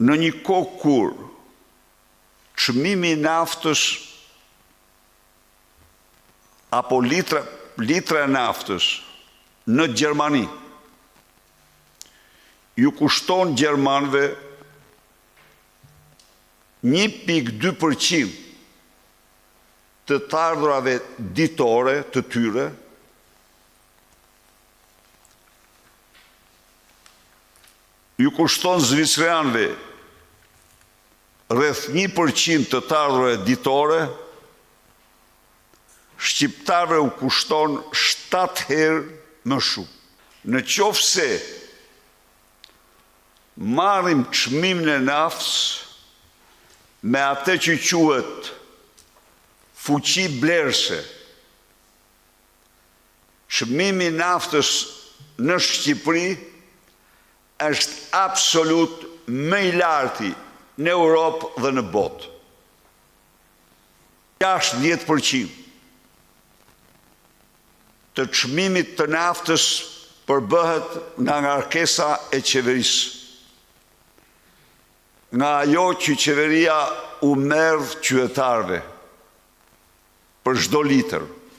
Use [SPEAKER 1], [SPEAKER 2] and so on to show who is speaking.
[SPEAKER 1] në një kohë kur çmimi i naftës apo litra e naftës në Gjermani ju kushton gjermanëve 1,2% të ardhurave ditore të tyre, ju kushton zviceraanëve rreth 1% të ardhurave ditore, shqiptarëve u kushton 7 herë më shumë. Në qoftë se marrim çmimin e naftës me atë që quhet fuqi blerëse, çmimi i naftës në Shqipëri është absolut më i larti në Europë dhe në botë. 60% të çmimit të naftës përbëhet nga ngarkesa e qeverisë, nga ajo që qeveria u merr qytetarëve për çdo litër.